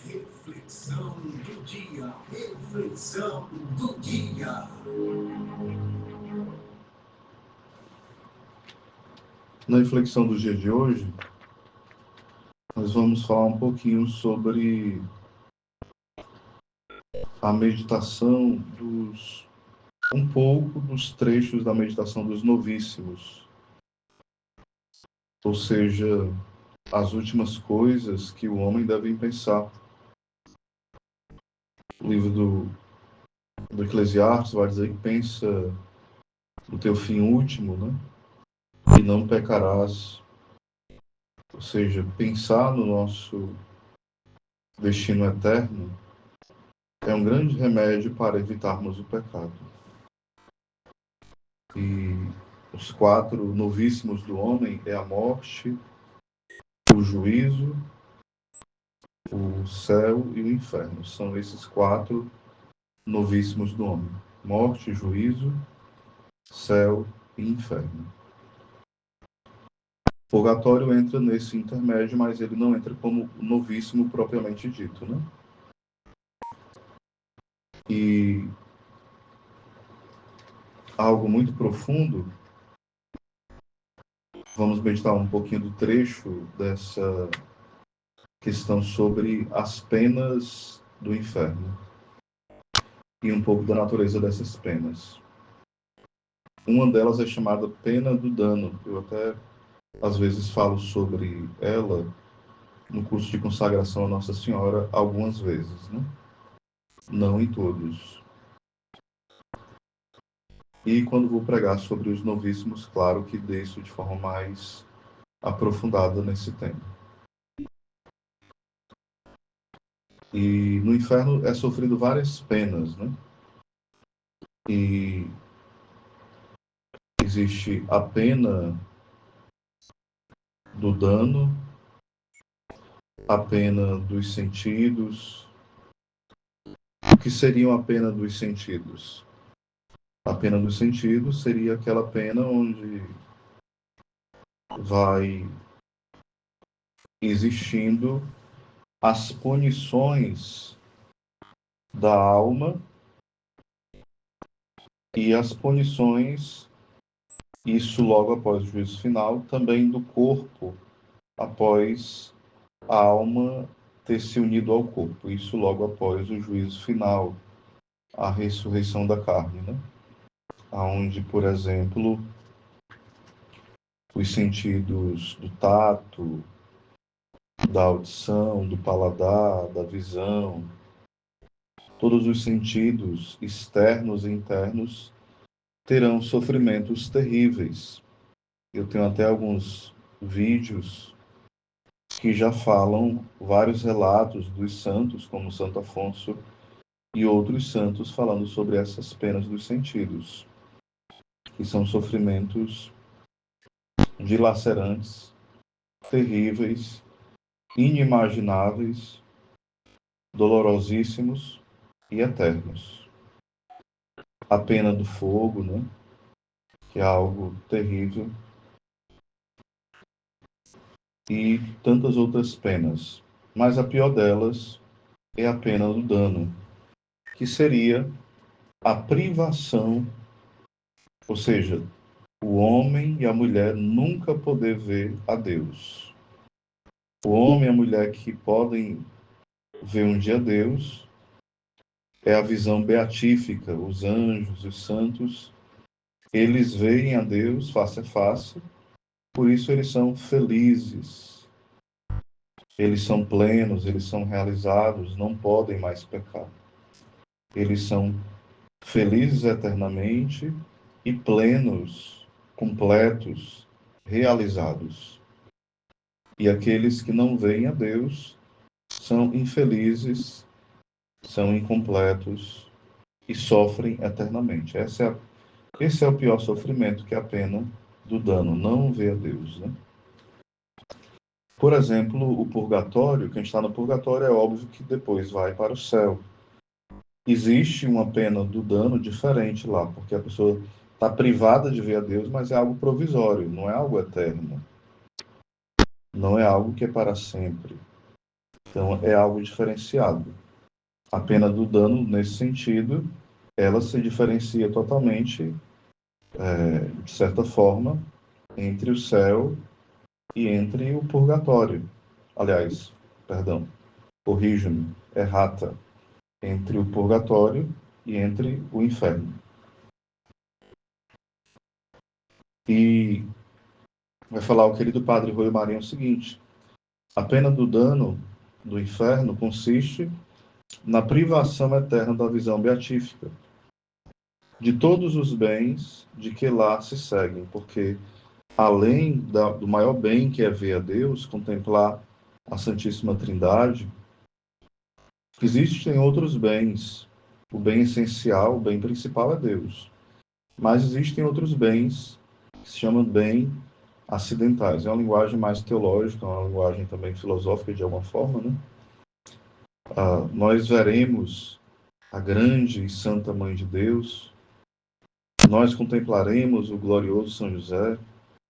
Reflexão do dia, reflexão do dia. Na reflexão do dia de hoje, nós vamos falar um pouquinho sobre a meditação um pouco dos trechos da meditação dos novíssimos, ou seja, as últimas coisas que o homem deve pensar. O livro do Eclesiastes vai dizer que pensa no teu fim último, né? E não pecarás. Ou seja, pensar no nosso destino eterno é um grande remédio para evitarmos o pecado. E os 4 novíssimos do homem é a morte, o juízo, o céu e o inferno. São esses 4 novíssimos do homem: morte, juízo, céu e inferno. O purgatório entra nesse intermédio, mas ele não entra como novíssimo propriamente dito, né? E algo muito profundo, vamos meditar um pouquinho do trecho dessa questão sobre as penas do inferno e um pouco da natureza dessas penas. Uma delas é chamada pena do dano. Eu até, às vezes, falo sobre ela no curso de consagração a Nossa Senhora algumas vezes, né? Não em todos. E quando vou pregar sobre os novíssimos, claro que desço de forma mais aprofundada nesse tema. E no inferno é sofrido várias penas, né? E existe a pena do dano, a pena dos sentidos. O que seriam a pena dos sentidos? A pena dos sentidos seria aquela pena onde vai existindo as punições da alma e as punições, isso logo após o juízo final, também do corpo, após a alma ter se unido ao corpo, isso logo após o juízo final, a ressurreição da carne, né? Onde, por exemplo, os sentidos do tato, da audição, do paladar, da visão, todos os sentidos externos e internos terão sofrimentos terríveis. Eu tenho até alguns vídeos que já falam vários relatos dos santos, como Santo Afonso e outros santos, falando sobre essas penas dos sentidos, que são sofrimentos dilacerantes, terríveis, inimagináveis, dolorosíssimos e eternos. A pena do fogo, né? Que é algo terrível, e tantas outras penas. Mas a pior delas é a pena do dano, que seria a privação, ou seja, o homem e a mulher nunca poder ver a Deus. O homem e a mulher que podem ver um dia Deus é a visão beatífica, os anjos, os santos, eles veem a Deus face a face, por isso eles são felizes, eles são plenos, eles são realizados, não podem mais pecar. Eles são felizes eternamente e plenos, completos, realizados. E aqueles que não veem a Deus são infelizes, são incompletos e sofrem eternamente. Esse é o pior sofrimento, que é a pena do dano, não ver a Deus, né? Por exemplo, o purgatório, quem está no purgatório é óbvio que depois vai para o céu. Existe uma pena do dano diferente lá, porque a pessoa está privada de ver a Deus, mas é algo provisório, não é algo eterno. não é algo que é para sempre. Então, é algo diferenciado. A pena do dano, nesse sentido, ela se diferencia totalmente, de certa forma, entre o céu e entre o purgatório. Aliás, perdão, corrijo-me, errata, entre o purgatório e entre o inferno. E vai falar o querido padre Rui Marinho o seguinte: a pena do dano do inferno consiste na privação eterna da visão beatífica, de todos os bens de que lá se seguem, porque além do maior bem que é ver a Deus, contemplar a Santíssima Trindade, existem outros bens. O bem essencial, o bem principal é Deus. Mas existem outros bens que se chamam bem acidentais. É uma linguagem mais teológica, uma linguagem também filosófica de alguma forma, né? Nós veremos a grande e santa Mãe de Deus, nós contemplaremos o glorioso São José,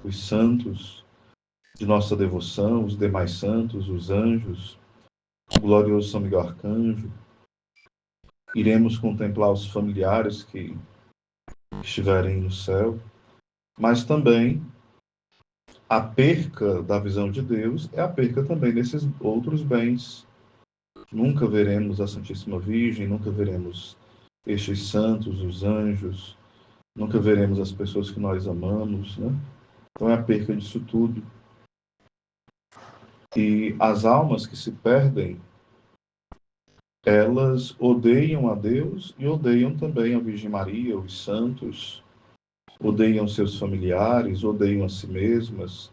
os santos de nossa devoção, os demais santos, os anjos, o glorioso São Miguel Arcanjo. Iremos contemplar os familiares que estiverem no céu, mas também a perca da visão de Deus é a perca também desses outros bens. Nunca veremos a Santíssima Virgem, nunca veremos estes santos, os anjos, nunca veremos as pessoas que nós amamos, né? Então é a perca disso tudo. E as almas que se perdem, elas odeiam a Deus e odeiam também a Virgem Maria, os santos, odeiam seus familiares, odeiam a si mesmas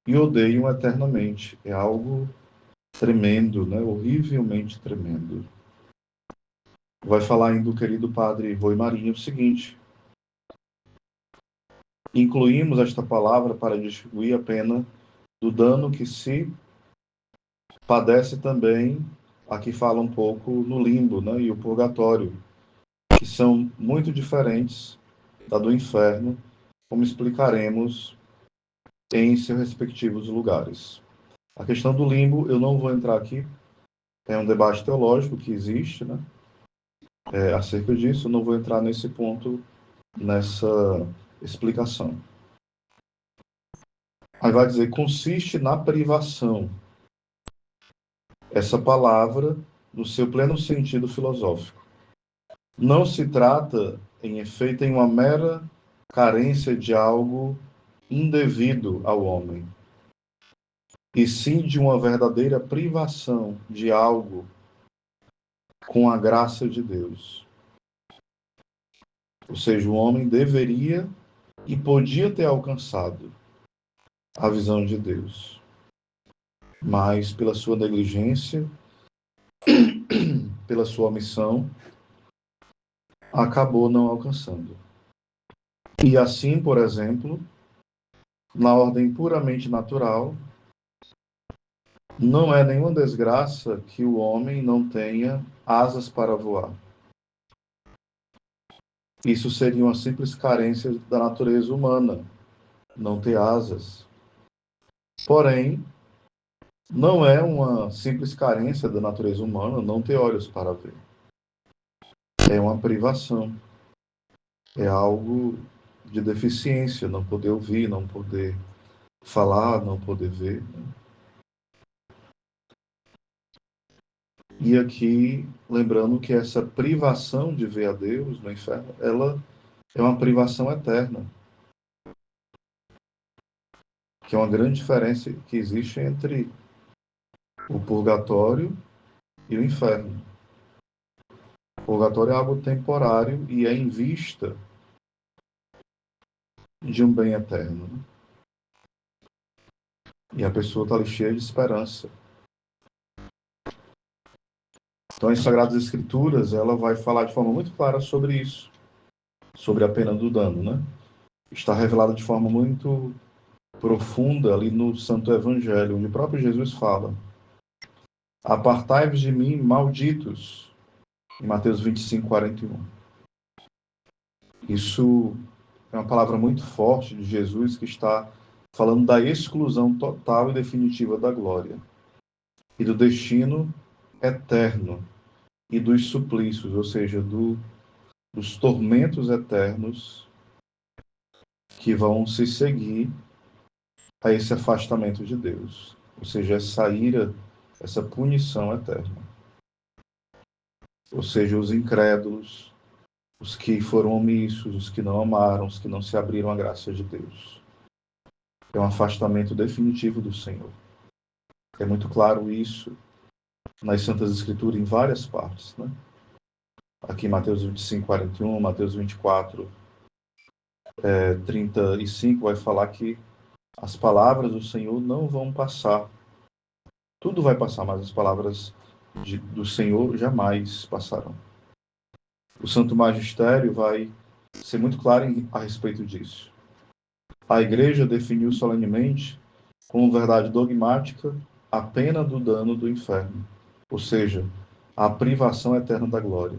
e odeiam eternamente. É algo tremendo, né? Horrivelmente tremendo. Vai falar ainda o querido padre Rui Marinho o seguinte: incluímos esta palavra para distinguir a pena do dano que se padece também, aqui fala um pouco no limbo, né, e o purgatório, que são muito diferentes da do inferno, como explicaremos em seus respectivos lugares. A questão do limbo, eu não vou entrar aqui, é um debate teológico que existe, né, acerca disso, eu não vou entrar nesse ponto, nessa explicação. Aí vai dizer, consiste na privação. Essa palavra, no seu pleno sentido filosófico. Não se trata, em efeito, em uma mera carência de algo indevido ao homem, e sim de uma verdadeira privação de algo com a graça de Deus. Ou seja, o homem deveria e podia ter alcançado a visão de Deus, mas pela sua negligência, pela sua omissão, acabou não alcançando. E assim, por exemplo, na ordem puramente natural, não é nenhuma desgraça que o homem não tenha asas para voar. Isso seria uma simples carência da natureza humana, não ter asas. Porém, não é uma simples carência da natureza humana não ter olhos para ver. É uma privação. É algo de deficiência, não poder ouvir, não poder falar, não poder ver. E aqui, lembrando que essa privação de ver a Deus no inferno, ela é uma privação eterna, que é uma grande diferença que existe entre o purgatório e o inferno. O purgatório é algo temporário e é em vista de um bem eterno. E a pessoa está ali cheia de esperança. Então, as Sagradas Escrituras, ela vai falar de forma muito clara sobre isso, sobre a pena do dano, né? Está revelada de forma muito profunda ali no Santo Evangelho, onde o próprio Jesus fala: apartai-vos de mim, malditos, em Mateus 25, 41. Isso é uma palavra muito forte de Jesus que está falando da exclusão total e definitiva da glória e do destino eterno e dos suplícios, ou seja, dos tormentos eternos que vão se seguir a esse afastamento de Deus, ou seja, essa ira, essa punição eterna. Ou seja, os incrédulos, os que foram omissos, os que não amaram, os que não se abriram à graça de Deus. É um afastamento definitivo do Senhor. É muito claro isso nas Santas Escrituras, em várias partes, né? Aqui em Mateus 25, 41, Mateus 24, 35, vai falar que as palavras do Senhor não vão passar. Tudo vai passar, mas as palavras do Senhor jamais passarão. O Santo Magistério vai ser muito claro a respeito disso. A Igreja definiu solenemente, como verdade dogmática, a pena do dano do inferno, ou seja, a privação eterna da glória.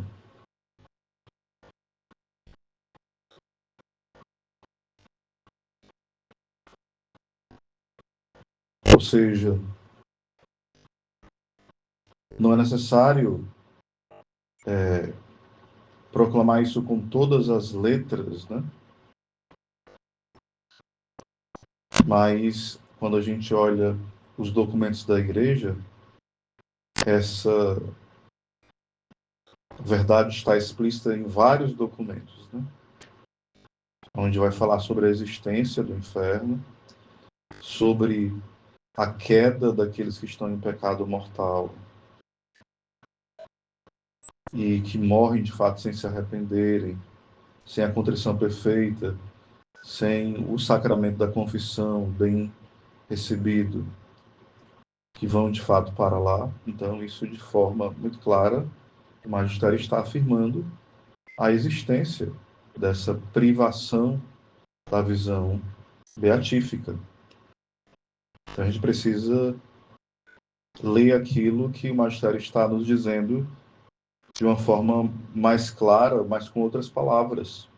Ou seja, não é necessário proclamar isso com todas as letras, né? Mas quando a gente olha os documentos da Igreja, essa verdade está explícita em vários documentos, né? Onde vai falar sobre a existência do inferno, sobre a queda daqueles que estão em pecado mortal e que morrem de fato sem se arrependerem, sem a contrição perfeita, sem o sacramento da confissão bem recebido, que vão de fato para lá. Então, isso de forma muito clara, o magistério está afirmando a existência dessa privação da visão beatífica. Então, a gente precisa ler aquilo que o magistério está nos dizendo de uma forma mais clara, mas com outras palavras.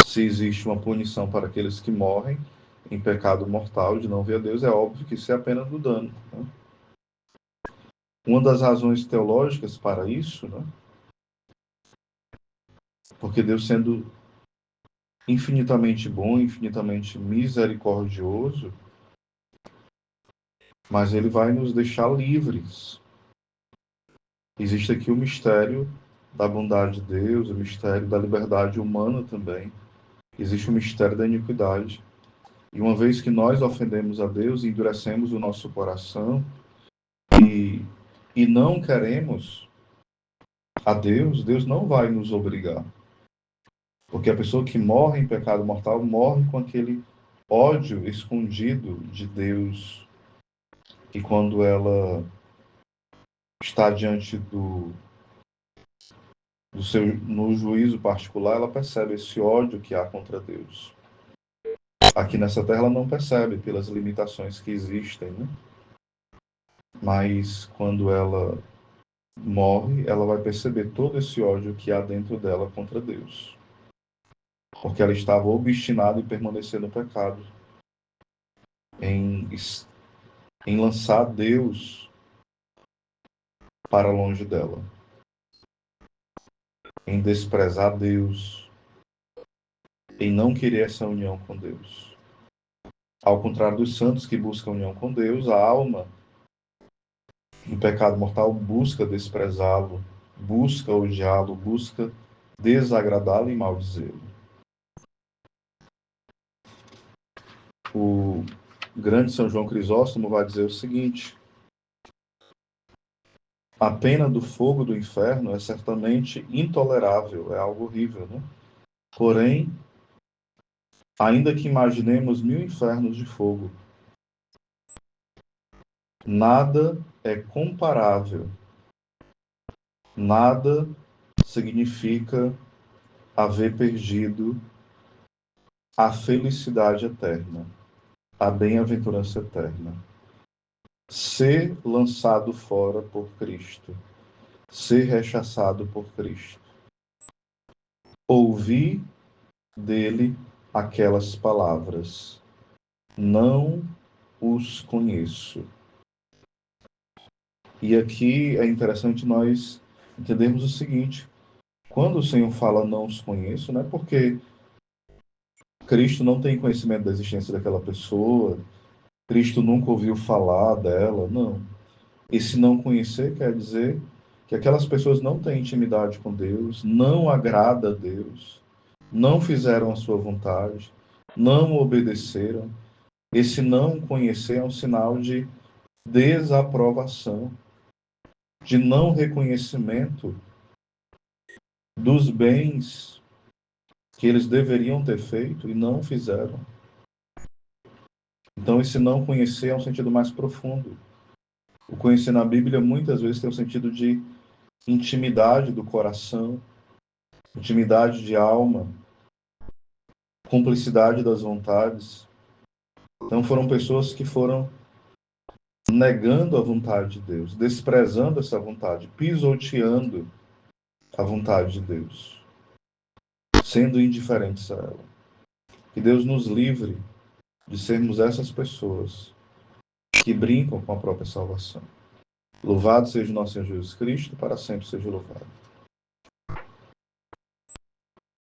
Se existe uma punição para aqueles que morrem em pecado mortal de não ver a Deus, é óbvio que isso é apenas do dano, né? Uma das razões teológicas para isso, né? Porque Deus, sendo infinitamente bom, infinitamente misericordioso, mas ele vai nos deixar livres. Existe aqui o mistério da bondade de Deus, o mistério da liberdade humana também. Existe o mistério da iniquidade. E uma vez que nós ofendemos a Deus, endurecemos o nosso coração e não queremos a Deus, Deus não vai nos obrigar. Porque a pessoa que morre em pecado mortal morre com aquele ódio escondido de Deus. E quando ela está diante no juízo particular, ela percebe esse ódio que há contra Deus. Aqui nessa terra ela não percebe pelas limitações que existem, né? Mas quando ela morre, ela vai perceber todo esse ódio que há dentro dela contra Deus. Porque ela estava obstinada em permanecer no pecado, em, em lançar Deus para longe dela, em desprezar Deus, em não querer essa união com Deus. Ao contrário dos santos que buscam união com Deus, a alma em pecado mortal busca desprezá-lo, busca odiá-lo, busca desagradá-lo e maldizê-lo. O grande São João Crisóstomo vai dizer o seguinte: a pena do fogo do inferno é certamente intolerável, é algo horrível, né? Porém, ainda que imaginemos 1000 infernos de fogo, nada é comparável, nada significa haver perdido a felicidade eterna, a bem-aventurança eterna. Ser lançado fora por Cristo, ser rechaçado por Cristo, ouvir dele aquelas palavras: não os conheço. E aqui é interessante nós entendermos o seguinte: quando o Senhor fala não os conheço, não é porque Cristo não tem conhecimento da existência daquela pessoa, Cristo nunca ouviu falar dela, não. Esse não conhecer quer dizer que aquelas pessoas não têm intimidade com Deus, não agrada a Deus, não fizeram a sua vontade, não obedeceram. Esse não conhecer é um sinal de desaprovação, de não reconhecimento dos bens que eles deveriam ter feito e não fizeram. Então, esse não conhecer é um sentido mais profundo. O conhecer na Bíblia muitas vezes tem o sentido de intimidade do coração, intimidade de alma, cumplicidade das vontades. Então, foram pessoas que foram negando a vontade de Deus, desprezando essa vontade, pisoteando a vontade de Deus, sendo indiferentes a ela. Que Deus nos livre de sermos essas pessoas que brincam com a própria salvação. Louvado seja o nosso Senhor Jesus Cristo, para sempre seja louvado.